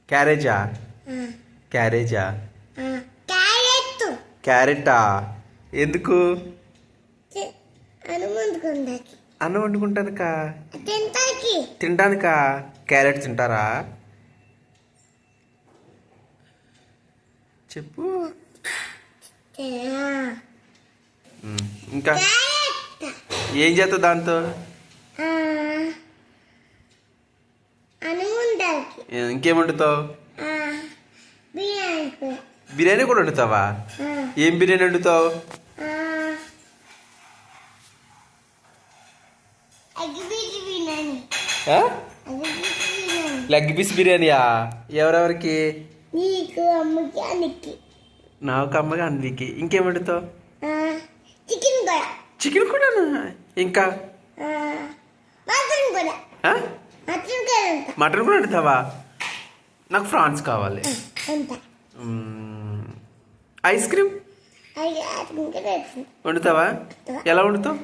క్యారేజా క్యారేజా క్యారెటా ఎందుకు అన్నం వండుకుంటానుకా తినడానికా క్యారెట్ తింటారా చెప్పు ఇంకా ఏం చేస్తావు దాంతో ఇంకేం వండుతావు బిర్యానీ కూడా వండుతావా ఏం బిర్యానీ వండుతావు లెగ్ పీస్ బిర్యానీయా ఎవరెవరికి నాకు అమ్మకి అన్వికి ఇంకేం వండుతావు చికెన్ కూడా ఇంకా మటన్ కూడా వండుతావా నాకు ఫ్రాన్స్ కావాలి ఐస్ క్రీమ్ వండుతావా ఎలా వండుతావు